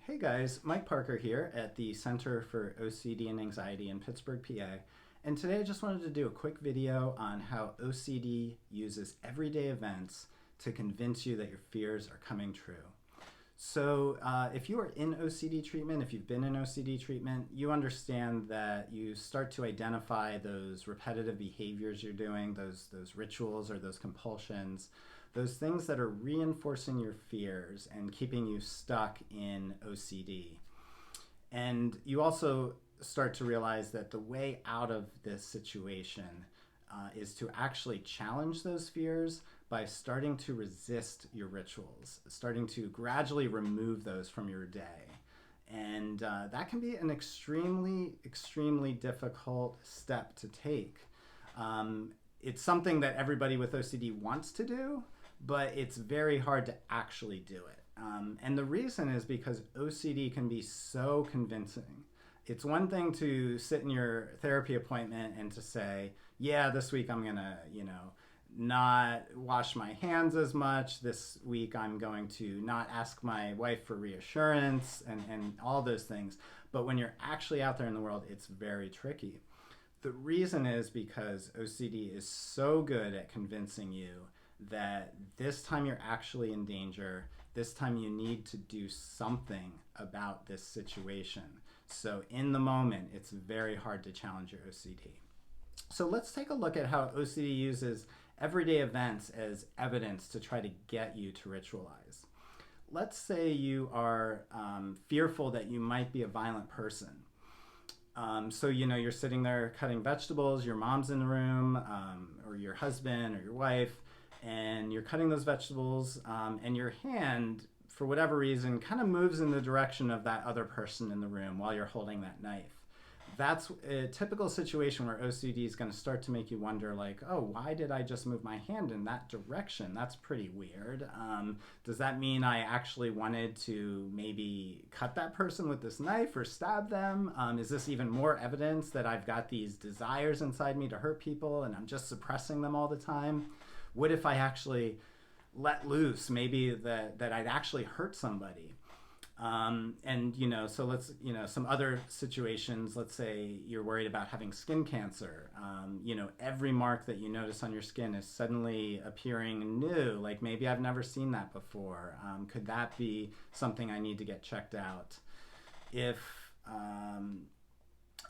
Hey guys, Mike Parker here at the Center for OCD and Anxiety in Pittsburgh, PA. And today I just wanted to do a quick video on how OCD uses everyday events to convince you that your fears are coming true. So if you are in OCD treatment, if you've been in OCD treatment, you understand that you start to identify those repetitive behaviors you're doing, those rituals or those compulsions, those things that are reinforcing your fears and keeping you stuck in OCD. And you also start to realize that the way out of this situation is to actually challenge those fears by starting to resist your rituals, starting to gradually remove those from your day. And that can be an extremely difficult step to take. It's something that everybody with OCD wants to do, but it's very hard to actually do it. And the reason is because OCD can be so convincing. It's one thing to sit in your therapy appointment and to say, yeah, this week I'm gonna, not wash my hands as much. This week I'm going to not ask my wife for reassurance and all those things. But when you're actually out there in the world, it's very tricky. The reason is because OCD is so good at convincing you that this time you're actually in danger. This time you need to do something about this situation. So in the moment, it's very hard to challenge your OCD. So let's take a look at how OCD uses everyday events as evidence to try to get you to ritualize. Let's say you are fearful that you might be a violent person. So you're sitting there cutting vegetables, your mom's in the room, or your husband or your wife, and you're cutting those vegetables, and your hand, for whatever reason, kind of moves in the direction of that other person in the room while you're holding that knife. That's a typical situation where OCD is going to start to make you wonder, like, oh, why did I just move my hand in that direction? That's pretty weird. Does that mean I actually wanted to maybe cut that person with this knife or stab them? Is this even more evidence that I've got these desires inside me to hurt people and I'm just suppressing them all the time? What if I actually let loose, maybe that I'd actually hurt somebody? So let's, some other situations, let's say you're worried about having skin cancer. Every mark that you notice on your skin is suddenly appearing new, like maybe I've never seen that before. Could that be something I need to get checked out? If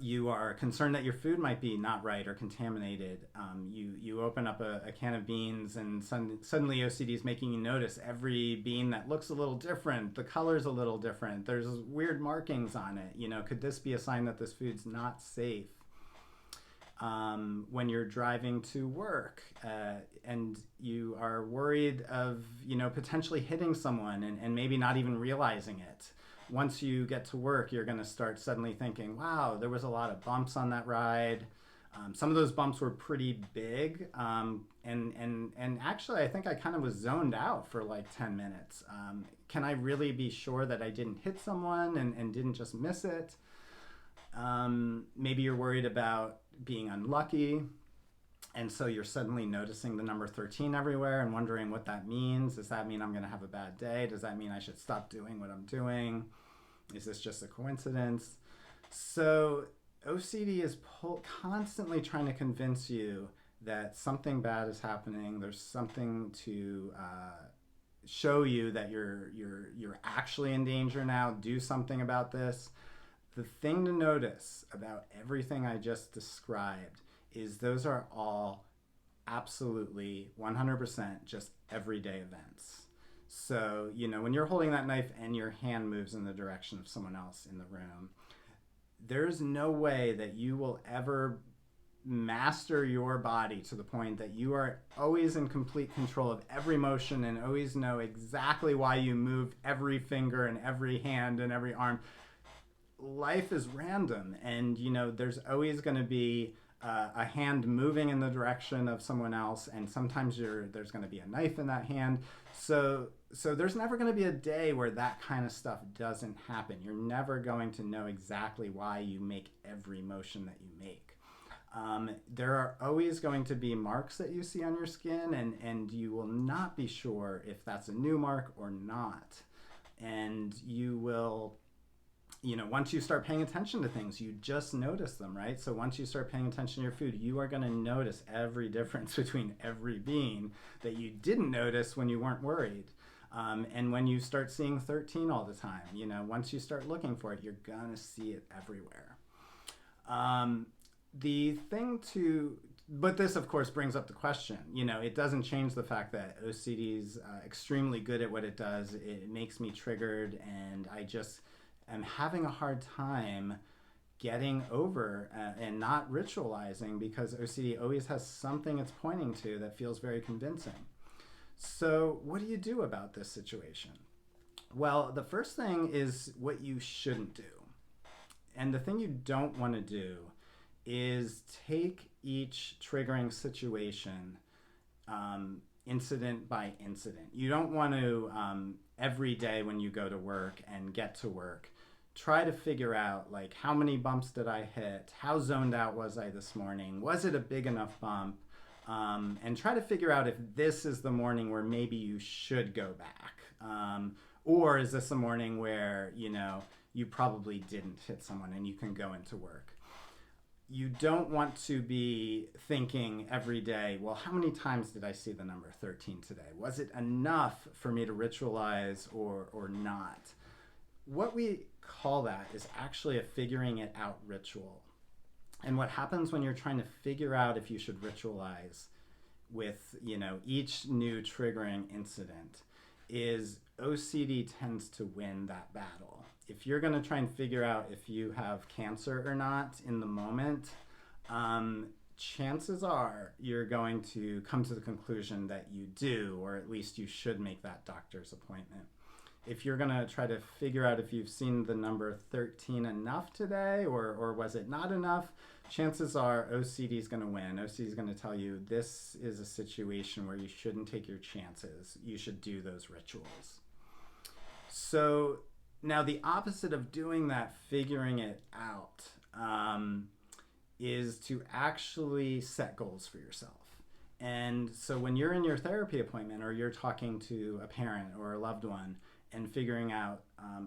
you are concerned that your food might be not right or contaminated, you open up a can of beans and suddenly OCD is making you notice every bean that looks a little different, the color's a little different, there's weird markings on it. Could this be a sign that this food's not safe? When you're driving to work and you are worried of potentially hitting someone and maybe not even realizing it. Once you get to work, you're going to start suddenly thinking, wow, there was a lot of bumps on that ride. Some of those bumps were pretty big. And actually, I think I kind of was zoned out for like 10 minutes. Can I really be sure that I didn't hit someone and didn't just miss it? Maybe you're worried about being unlucky. And so you're suddenly noticing the number 13 everywhere and wondering what that means. Does that mean I'm going to have a bad day? Does that mean I should stop doing what I'm doing? Is this just a coincidence? So OCD is constantly trying to convince you that something bad is happening. There's something to show you that you're actually in danger now. Do something about this. The thing to notice about everything I just described is those are all absolutely 100% just everyday events. So, when you're holding that knife and your hand moves in the direction of someone else in the room, there's no way that you will ever master your body to the point that you are always in complete control of every motion and always know exactly why you moved every finger and every hand and every arm. Life is random, and there's always going to be a hand moving in the direction of someone else, and sometimes there's going to be a knife in that hand. So there's never going to be a day where that kind of stuff doesn't happen. You're never going to know exactly why you make every motion that you make. There are always going to be marks that you see on your skin, and you will not be sure if that's a new mark or not. And you will once you start paying attention to things, you just notice them, right? So once you start paying attention to your food, you are going to notice every difference between every bean that you didn't notice when you weren't worried. And when you start seeing 13 all the time, once you start looking for it, you're going to see it everywhere. But this, of course, brings up the question. It doesn't change the fact that OCD is extremely good at what it does. It makes me triggered, and I just am having a hard time getting over and not ritualizing, because OCD always has something it's pointing to that feels very convincing. So what do you do about this situation? Well, the first thing is what you shouldn't do. And the thing you don't want to do is take each triggering situation incident by incident. You don't want to, every day when you go to work and get to work, try to figure out, like, how many bumps did I hit? How zoned out was I this morning? Was it a big enough bump? And try to figure out if this is the morning where maybe you should go back. Or is this a morning where, you probably didn't hit someone and you can go into work. You don't want to be thinking every day, well, how many times did I see the number 13 today? Was it enough for me to ritualize or not? What we call that is actually a figuring it out ritual. And what happens when you're trying to figure out if you should ritualize with, each new triggering incident is OCD tends to win that battle. If you're going to try and figure out if you have cancer or not in the moment, chances are you're going to come to the conclusion that you do, or at least you should make that doctor's appointment. If you're going to try to figure out if you've seen the number 13 enough today, or was it not enough, chances are OCD is going to win. OCD is going to tell you this is a situation where you shouldn't take your chances. You should do those rituals. So now the opposite of doing that, figuring it out, is to actually set goals for yourself. And so when you're in your therapy appointment, or you're talking to a parent or a loved one and figuring out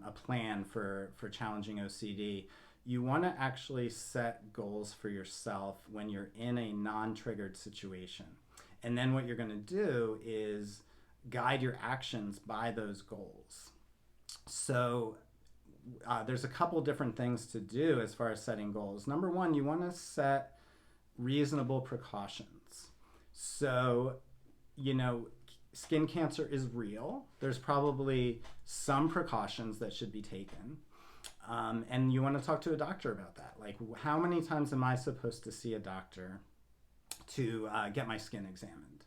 a plan for challenging OCD, you want to actually set goals for yourself when you're in a non-triggered situation. And then what you're going to do is guide your actions by those goals. So there's a couple different things to do as far as setting goals. Number one, you want to set reasonable precautions. So, skin cancer is real. There's probably some precautions that should be taken. And you want to talk to a doctor about that. Like, how many times am I supposed to see a doctor to get my skin examined?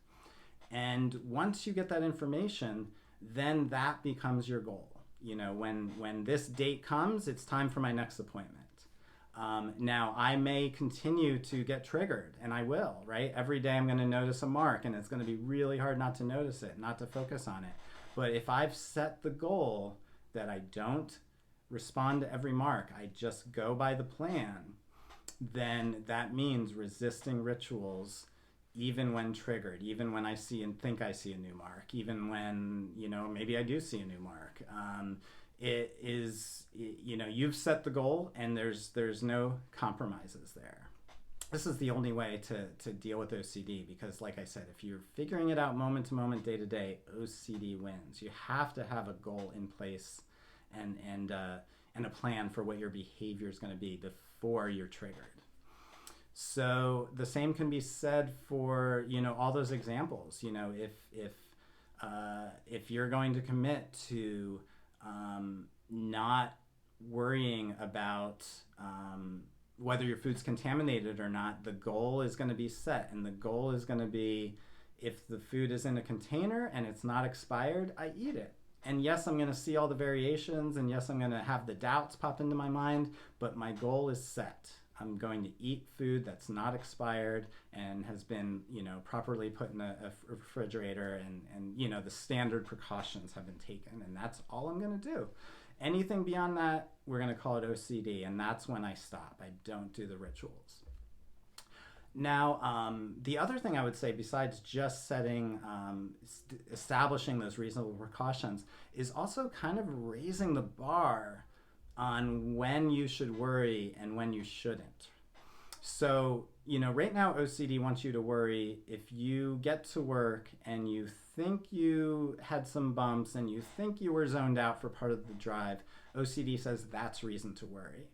And once you get that information, then that becomes your goal. When this date comes, it's time for my next appointment. Now, I may continue to get triggered, and I will, right? Every day I'm going to notice a mark, and it's going to be really hard not to notice it, not to focus on it. But if I've set the goal that I don't respond to every mark, I just go by the plan, then that means resisting rituals even when triggered, even when I see and think I see a new mark, even when, maybe I do see a new mark. It is, you've set the goal, and there's no compromises there. This is the only way to deal with OCD, because, like I said, if you're figuring it out moment to moment, day to day, OCD wins. You have to have a goal in place and a plan for what your behavior is going to be before you're triggered. So the same can be said for, all those examples. If you're going to commit to not worrying about whether your food's contaminated or not, the goal is going to be set, and the goal is going to be, if the food is in a container and it's not expired, I eat it. And yes, I'm going to see all the variations, and yes, I'm going to have the doubts pop into my mind, but my goal is set. I'm going to eat food that's not expired and has been, properly put in a refrigerator, and the standard precautions have been taken, and that's all I'm going to do. Anything beyond that, we're going to call it OCD, and that's when I stop. I don't do the rituals. Now, the other thing I would say, besides just establishing those reasonable precautions, is also kind of raising the bar on when you should worry and when you shouldn't. So, right now OCD wants you to worry if you get to work and you think you had some bumps and you think you were zoned out for part of the drive. OCD says that's reason to worry.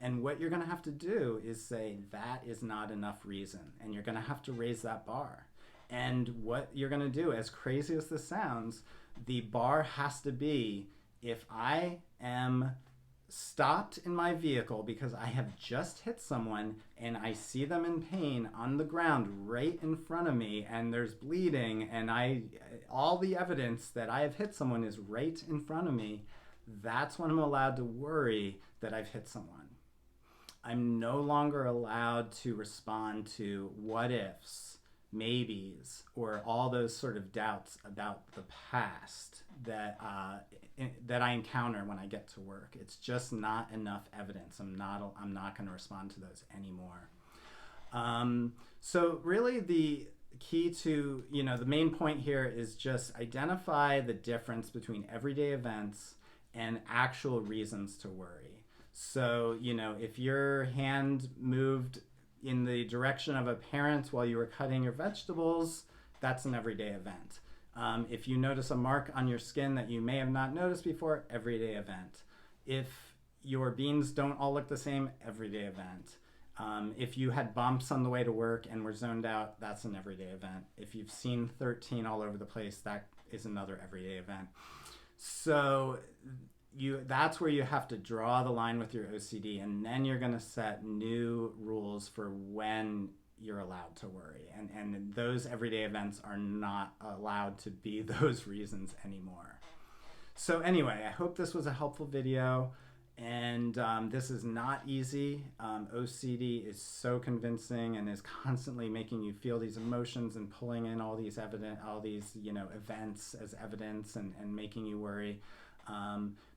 And what you're going to have to do is say that is not enough reason, and you're going to have to raise that bar. And what you're going to do, as crazy as this sounds, the bar has to be, if I am stopped in my vehicle because I have just hit someone and I see them in pain on the ground right in front of me and there's bleeding and all the evidence that I have hit someone is right in front of me, that's when I'm allowed to worry that I've hit someone. I'm no longer allowed to respond to what ifs, maybes, or all those sort of doubts about the past that I encounter when I get to work. It's just not enough evidence. I'm not going to respond to those anymore. So really the key to, the main point here is just identify the difference between everyday events and actual reasons to worry. So, if your hand moved in the direction of a parent while you were cutting your vegetables, that's an everyday event. If you notice a mark on your skin that you may have not noticed before, everyday event. If your beans don't all look the same, everyday event. If you had bumps on the way to work and were zoned out, that's an everyday event. If you've seen 13 all over the place, that is another everyday event. So that's where you have to draw the line with your OCD, and then you're going to set new rules for when you're allowed to worry. And those everyday events are not allowed to be those reasons anymore. So anyway, I hope this was a helpful video. And this is not easy. OCD is so convincing and is constantly making you feel these emotions and pulling in all these events as evidence and making you worry.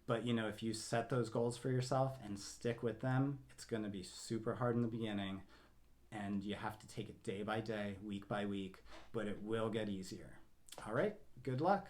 But if you set those goals for yourself and stick with them, it's going to be super hard in the beginning, and you have to take it day by day, week by week, but it will get easier. All right, good luck.